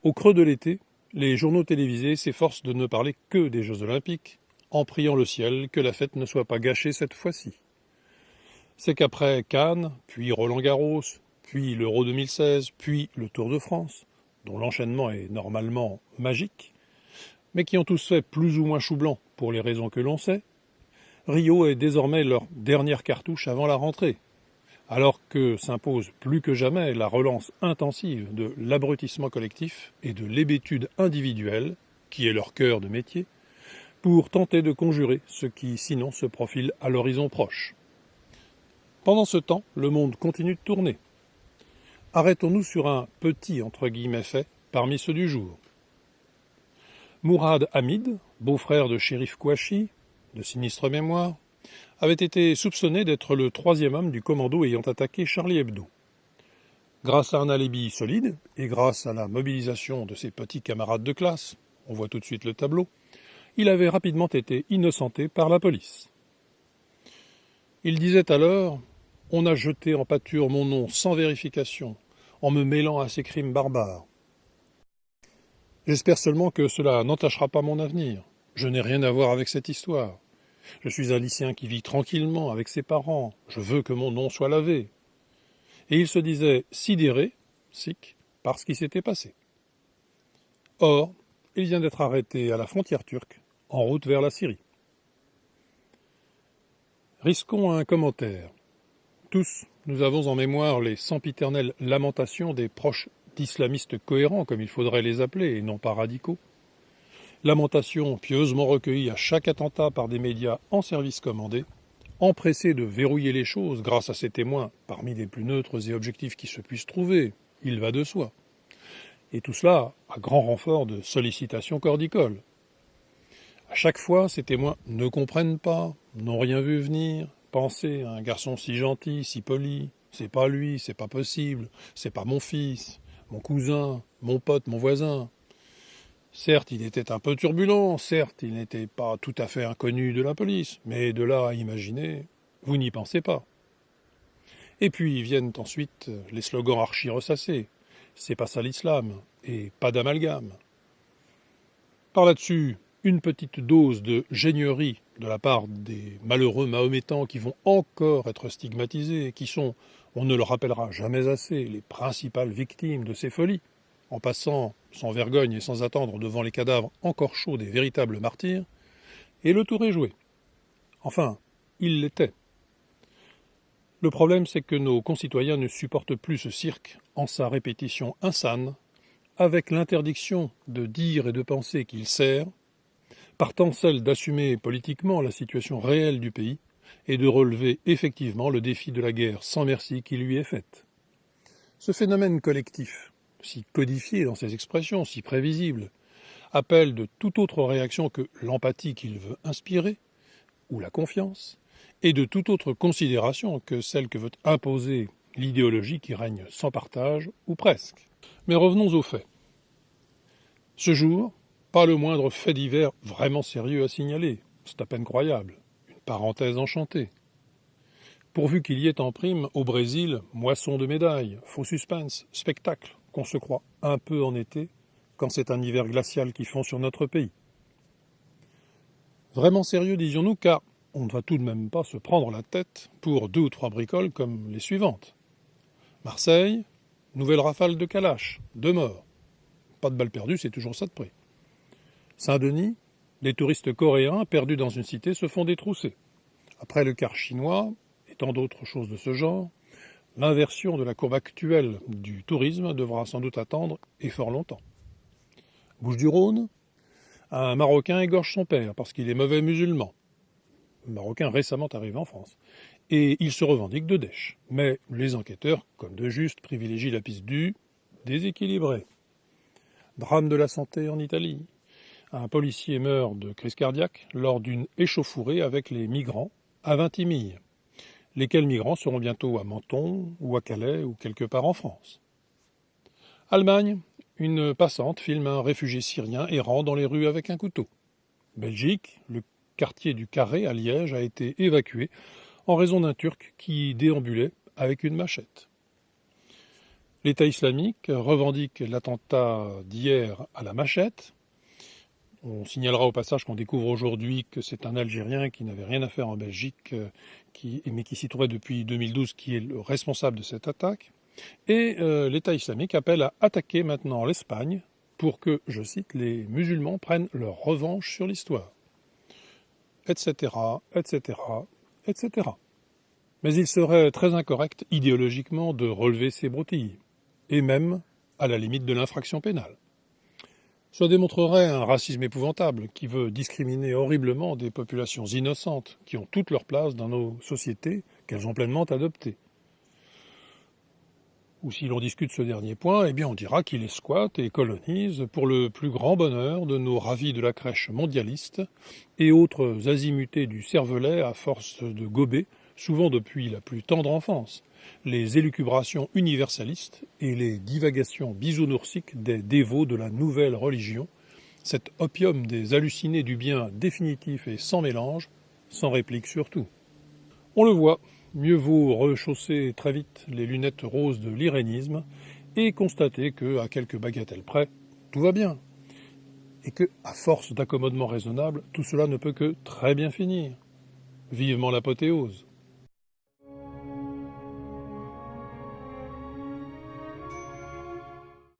Au creux de l'été, les journaux télévisés s'efforcent de ne parler que des Jeux Olympiques, en priant le ciel que la fête ne soit pas gâchée cette fois-ci. C'est qu'après Cannes, puis Roland-Garros, puis l'Euro 2016, puis le Tour de France, dont l'enchaînement est normalement magique, mais qui ont tous fait plus ou moins chou blanc pour les raisons que l'on sait, Rio est désormais leur dernière cartouche avant la rentrée, alors que s'impose plus que jamais la relance intensive de l'abrutissement collectif et de l'hébétude individuelle, qui est leur cœur de métier, pour tenter de conjurer ce qui sinon se profile à l'horizon proche. Pendant ce temps, le monde continue de tourner. Arrêtons-nous sur un petit entre guillemets fait parmi ceux du jour. Mourad Hamid, beau-frère de Chérif Kouachi, de sinistre mémoire, avait été soupçonné d'être le troisième homme du commando ayant attaqué Charlie Hebdo. Grâce à un alibi solide, et grâce à la mobilisation de ses petits camarades de classe, on voit tout de suite le tableau, il avait rapidement été innocenté par la police. Il disait alors « On a jeté en pâture mon nom sans vérification, en me mêlant à ces crimes barbares. J'espère seulement que cela n'entachera pas mon avenir. Je n'ai rien à voir avec cette histoire. Je suis un lycéen qui vit tranquillement avec ses parents. Je veux que mon nom soit lavé. » Et il se disait sidéré, sick, par ce qui s'était passé. Or, il vient d'être arrêté à la frontière turque, en route vers la Syrie. Risquons un commentaire. Tous, nous avons en mémoire les sempiternelles lamentations des proches d'islamistes cohérents, comme il faudrait les appeler, et non pas radicaux. Lamentations pieusement recueillies à chaque attentat par des médias en service commandé, empressés de verrouiller les choses grâce à ces témoins parmi les plus neutres et objectifs qui se puissent trouver, il va de soi. Et tout cela à grand renfort de sollicitations cordicoles. À chaque fois, ces témoins ne comprennent pas, n'ont rien vu venir. Pensez, un garçon si gentil, si poli, c'est pas lui, c'est pas possible, c'est pas mon fils, mon cousin, mon pote, mon voisin. Certes, il était un peu turbulent, certes, il n'était pas tout à fait inconnu de la police, mais de là à imaginer, vous n'y pensez pas. Et puis viennent ensuite les slogans archi-ressassés. C'est pas ça l'islam, et pas d'amalgame. Par là-dessus, une petite dose de génierie de la part des malheureux mahométans qui vont encore être stigmatisés, qui sont, on ne le rappellera jamais assez, les principales victimes de ces folies, en passant sans vergogne et sans attendre devant les cadavres encore chauds des véritables martyrs, et le tour est joué. Enfin, il l'était. Le problème, c'est que nos concitoyens ne supportent plus ce cirque en sa répétition insane, avec l'interdiction de dire et de penser qu'il sert, partant celle d'assumer politiquement la situation réelle du pays et de relever effectivement le défi de la guerre sans merci qui lui est faite. Ce phénomène collectif, si codifié dans ses expressions, si prévisible, appelle de toute autre réaction que l'empathie qu'il veut inspirer, ou la confiance, et de toute autre considération que celle que veut imposer l'idéologie qui règne sans partage, ou presque. Mais revenons aux faits. Ce jour, pas le moindre fait divers vraiment sérieux à signaler. C'est à peine croyable. Une parenthèse enchantée. Pourvu qu'il y ait en prime, au Brésil, moisson de médailles, faux suspense, spectacle, qu'on se croit un peu en été, quand c'est un hiver glacial qui fond sur notre pays. Vraiment sérieux, disions-nous, car on ne va tout de même pas se prendre la tête pour 2 ou 3 bricoles comme les suivantes. Marseille, nouvelle rafale de Kalash, 2 morts. Pas de balles perdues, c'est toujours ça de prix. Saint-Denis, les touristes coréens perdus dans une cité se font détrousser. Après le quart chinois, et tant d'autres choses de ce genre, l'inversion de la courbe actuelle du tourisme devra sans doute attendre, et fort longtemps. Bouches-du-Rhône, un Marocain égorge son père parce qu'il est mauvais musulman. Marocain récemment arrivé en France. Et il se revendique de dèche. Mais les enquêteurs, comme de juste, privilégient la piste du déséquilibré. Drame de la santé en Italie. Un policier meurt de crise cardiaque lors d'une échauffourée avec les migrants à Vintimille. Lesquels migrants seront bientôt à Menton ou à Calais ou quelque part en France. Allemagne, une passante filme un réfugié syrien errant dans les rues avec un couteau. Belgique, le quartier du Carré à Liège a été évacué en raison d'un Turc qui déambulait avec une machette. L'État islamique revendique l'attentat d'hier à la machette. On signalera au passage qu'on découvre aujourd'hui que c'est un Algérien qui n'avait rien à faire en Belgique, mais qui s'y trouvait depuis 2012, qui est le responsable de cette attaque. Et l'État islamique appelle à attaquer maintenant l'Espagne pour que, je cite, les musulmans prennent leur revanche sur l'histoire, etc., etc., etc. Mais il serait très incorrect idéologiquement de relever ces broutilles, et même à la limite de l'infraction pénale. Cela démontrerait un racisme épouvantable qui veut discriminer horriblement des populations innocentes qui ont toute leur place dans nos sociétés qu'elles ont pleinement adoptées. Ou si l'on discute ce dernier point, eh bien on dira qu'il les squatte et colonise pour le plus grand bonheur de nos ravis de la crèche mondialiste et autres azimutés du cervelet à force de gober, souvent depuis la plus tendre enfance, les élucubrations universalistes et les divagations bisounoursiques des dévots de la nouvelle religion, cet opium des hallucinés du bien définitif et sans mélange, sans réplique surtout. On le voit, mieux vaut rechausser très vite les lunettes roses de l'irénisme et constater que, à quelques bagatelles près, tout va bien. Et que, à force d'accommodements raisonnables, tout cela ne peut que très bien finir. Vivement l'apothéose.